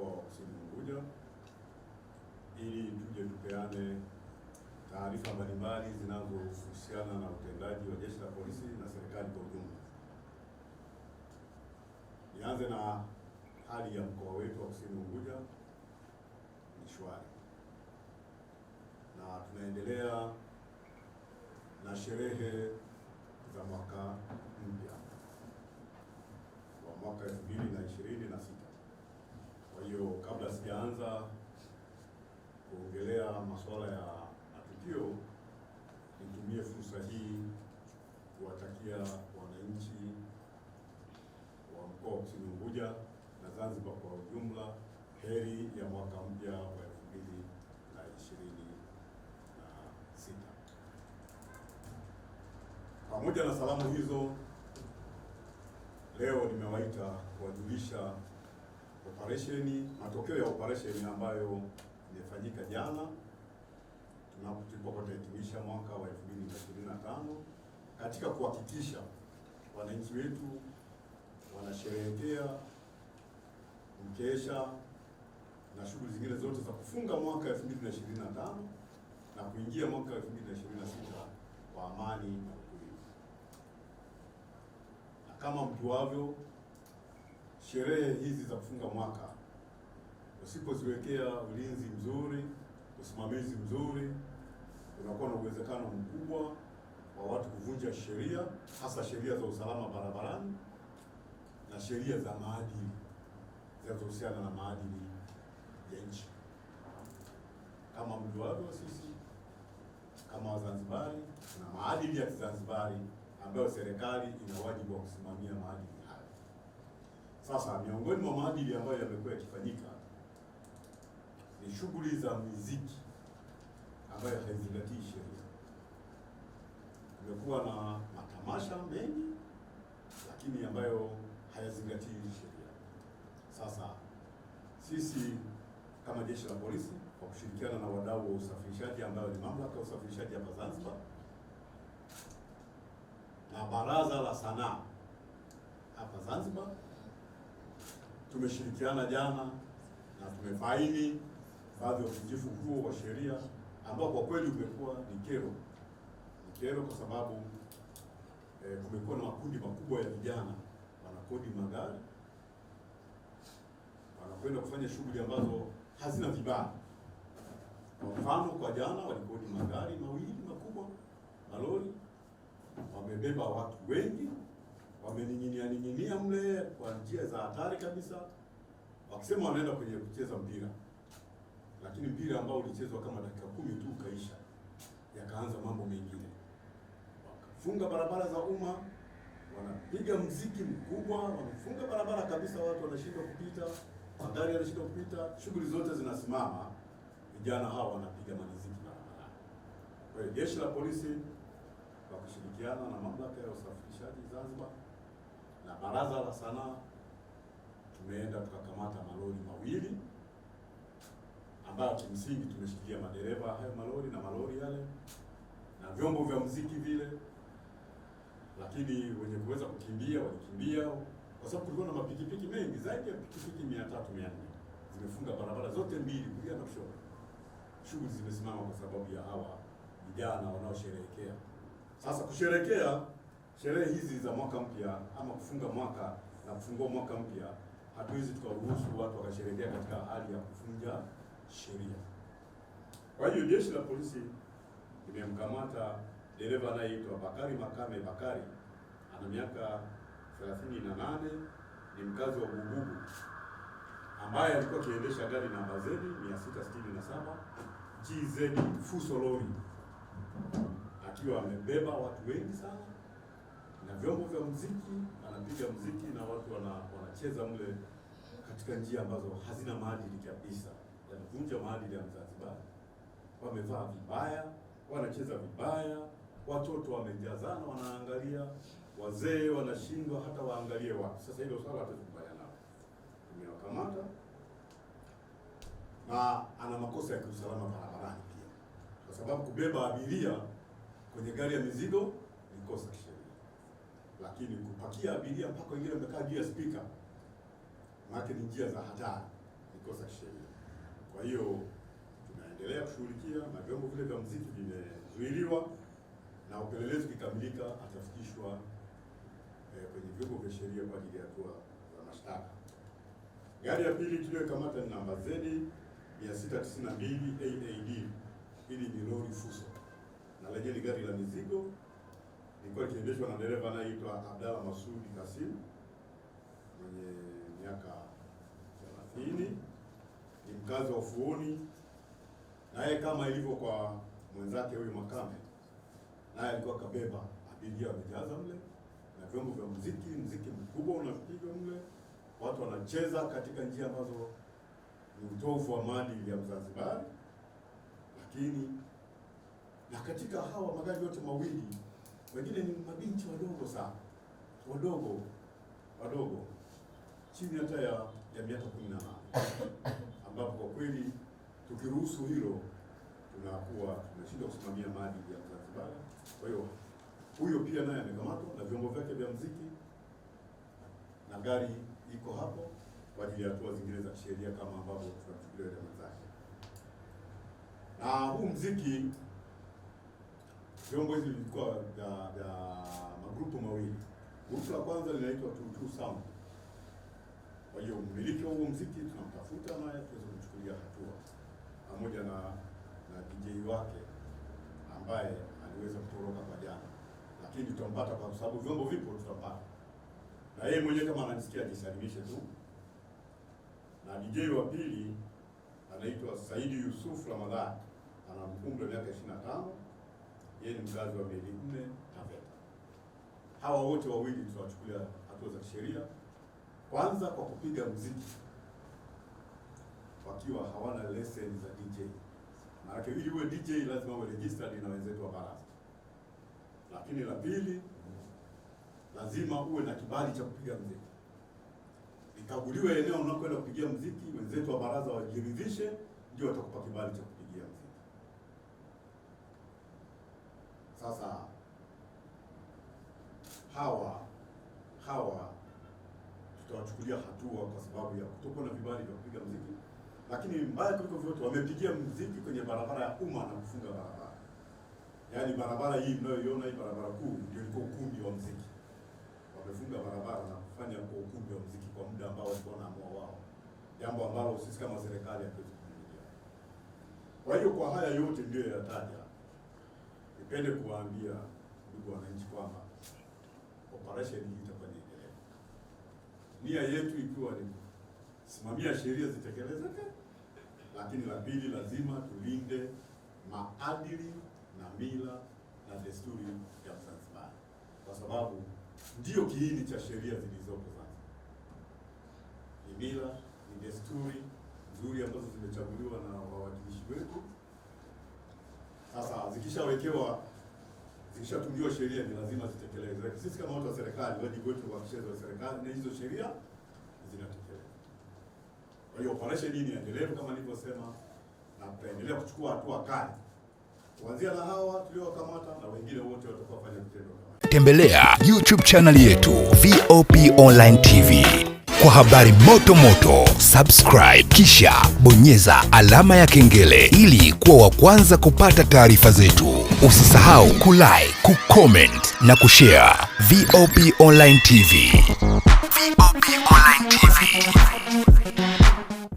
mkoa wa Kusini Unguja ili tuje tupeane taarifa mbalimbali zinazohusiana na utendaji wa Jeshi la Polisi na serikali kwa ujumla. Nianze na hali ya mkoa wetu wa Kusini Unguja ni shwari, na tunaendelea na sherehe za mwaka mpya wa mwaka 2026. Kwa hiyo kabla sijaanza kuongelea masuala ya matukio, nitumie fursa hii kuwatakia wananchi wa mkoa wa Kusini Unguja na Zanzibar kwa ujumla heri ya mwaka mpya wa 2026. Pamoja na salamu hizo, leo nimewaita kuwajulisha matokeo ya operesheni ambayo imefanyika jana tulipokuwa tunahitimisha mwaka wa 2025 katika kuhakikisha wananchi wetu wanasherehekea mkesha na shughuli zingine zote za kufunga mwaka 2025 na kuingia mwaka 2026 kwa amani na utulivu. Na kama mjuavyo, sherehe hizi za kufunga mwaka usipoziwekea ulinzi mzuri, usimamizi mzuri, unakuwa na uwezekano mkubwa wa watu kuvunja sheria, hasa sheria za usalama barabarani na sheria za maadili zinazohusiana na maadili ya nchi. Kama mjuavyo, sisi kama Wazanzibari na maadili ya Kizanzibari ambayo serikali ina wajibu wa kusimamia maadili hayo. Sasa miongoni mwa maadili ambayo yamekuwa yakifanyika ni shughuli za muziki ambayo haizingatii sheria. Kumekuwa na matamasha mengi lakini ambayo hayazingatii sheria. Sasa sisi kama Jeshi la Polisi kwa kushirikiana na wadau wa usafirishaji ambayo ni Mamlaka ya Usafirishaji hapa Zanzibar na Baraza la Sanaa hapa Zanzibar, tumeshirikiana jana na tumefaini baadhi ya uvunjifu huo wa sheria ambao kwa kweli umekuwa ni kero kwa sababu kumekuwa na makundi makubwa ya vijana wanakodi magari, wanakwenda kufanya shughuli ambazo hazina vibali. Kwa mfano, kwa jana walikodi magari mawili makubwa, malori, wamebeba watu wengi, wamening'inia mle kwa njia za hatari kabisa, wakisema wanaenda kwenye kucheza mpira, lakini mpira ambao ulichezwa kama dakika 10 tu ukaisha, yakaanza mambo mengine. Wakafunga barabara za umma, wanapiga mziki mkubwa, wamefunga barabara kabisa, watu wanashindwa kupita, magari yanashindwa kupita, shughuli zote zinasimama, vijana hawa wanapiga muziki barabarani. Kwa hiyo Jeshi la Polisi kwa kushirikiana na Mamlaka ya Usafirishaji Zanzibar na Baraza la Sanaa tumeenda tukakamata malori mawili ambayo kimsingi tumeshikilia madereva hayo malori na malori yale na vyombo vya muziki vile, lakini wenye kuweza kukimbia walikimbia kwa sababu kulikuwa na mapikipiki mengi, zaidi ya pikipiki 300-400 zimefunga barabara zote mbili, kulia na kushoto. Shughuli zimesimama kwa sababu ya hawa vijana wanaosherehekea. Sasa kusherehekea sherehe hizi za mwaka mpya ama kufunga mwaka na kufungua mwaka mpya, hatuwezi tukaruhusu watu wakasherehekea katika hali ya kuvunja sheria. Kwa hiyo Jeshi la Polisi limemkamata dereva anayeitwa Bakari Makame Bakari, ana miaka 38, ni mkazi wa Bububu, ambaye alikuwa akiendesha gari namba Z 667 GZ Fuso lori, akiwa amebeba watu wengi sana na vyombo vya muziki, anapiga muziki na watu wanacheza mle katika njia ambazo hazina maadili kabisa, yanavunja maadili ya Mzanzibari. Wamevaa vibaya, wanacheza vibaya, watoto wamejazana wanaangalia, wazee wanashindwa hata waangalie wapi. Sasa hilo swala hatukubaya nao. Tumewakamata na ana makosa ya kiusalama barabarani pia, kwa sababu kubeba abiria kwenye gari ya mizigo ni kosa kisheria, lakini kupakia abiria mpaka wengine wamekaa juu ya spika, maana ni njia za hatari. ni kosa kisheria. Kwa hiyo tunaendelea kushughulikia na vyombo vile vya muziki vimezuiliwa, na upelelezi ukikamilika atafikishwa kwenye vyombo vya sheria kwa ajili ya hatua za mashtaka. Gari ya pili tuliyokamata ni namba Z 692 AAD. Hili ni lori Fuso na lenye ni gari la mizigo, lilikuwa likiendeshwa na dereva anaitwa Abdalla Masudi Kasim mwenye miaka 30, ni mkazi wa Ufuoni, naye kama ilivyo kwa mwenzake huyu Makame, naye alikuwa kabeba abiria wamejaza mle na vyombo vya muziki mkubwa unapigwa mle, watu wanacheza katika njia ambazo ni utovu wa maadili ya Mzanzibari. Lakini na katika hawa magari yote mawili, wengine ni mabinti wadogo sana, wadogo chini hata ya miaka 18, ambapo kwa kweli tukiruhusu hilo tunakuwa tunashindwa kusimamia maadili ya Mzanzibari. Kwa hiyo huyo pia naye amekamatwa na vyombo vyake vya muziki, na gari iko hapo kwa ajili ya hatua zingine za sheria kama ambavyo tunachukulia dhamana zake. Na huu muziki, vyombo hivi vilikuwa vya magrupu mawili. Grupu la kwanza linaitwa Tutu Sound. Kwa hiyo mmiliki wa huo muziki tunamtafuta naye tuweze kumchukulia hatua, pamoja na DJ wake ambaye aliweza kutoroka kwa jana, lakini tutampata kwa sababu vyombo vipo, tutampata. Na yeye mwenyewe kama ananisikia ajisalimishe tu. Na DJ wa pili anaitwa Saidi Yusuf Ramadhani, ana umri wa miaka 25, yeye ni mkazi wa Meli 4 Taveta. Hawa wote wawili tutawachukulia hatua za kisheria, kwanza kwa kupiga muziki wakiwa hawana leseni za DJ. Maana ili uwe DJ lazima uwe registered na wenzetu wa baraza. Lakini la pili, lazima uwe na kibali cha kupiga muziki. Ikaguliwe eneo unakwenda kupigia muziki, wenzetu wa baraza wajiridhishe, ndio watakupa kibali cha kupigia muziki. Sasa hawa tutawachukulia hatua kwa sababu ya kutokuwa na vibali vya kupiga muziki. Lakini mbaya kuliko vyote, wamepigia muziki kwenye barabara ya umma na kufunga barabara. Yaani barabara hii mnayoiona, hii barabara kuu ndio ilikuwa ukumbi wa muziki. Wamefunga barabara na kufanya kwa ukumbi wa muziki kwa muda ambao walikuwa wanaamua wao, jambo ambalo sisi kama serikali hatuwezi kuvumilia. Kwa hiyo kwa haya yote ndio yataja, nipende kuwaambia ndugu wananchi kwamba operation hii itakuwa inaendelea. Nia yetu ikiwa ni simamia sheria zitekelezeke, lakini la pili, lazima tulinde maadili na mila na desturi ya Zanzibar, kwa sababu ndio kiini cha sheria zilizopo Zanzibar. Ni mila, ni desturi nzuri ambazo zimechaguliwa na wawakilishi wetu. Sasa zikishatungiwa sheria ni lazima zitekelezwe. Sisi kama watu wa serikali, wajibu wetu kuhakikisha serikali na hizo sheria zinatekelezwa. Kwa hiyo operation hii ni endelevu kama nilivyosema, na tutaendelea kuchukua hatua kali kuanzia na hawa tuliowakamata na wengine wote watakaofanya vitendo kama. Tembelea YouTube channel yetu VOP Online TV kwa habari moto, subscribe kisha bonyeza alama ya kengele ili kuwa wa kwanza kupata taarifa zetu. Usisahau kulike, kucomment na kushare. VOP Online TV. VOP Online.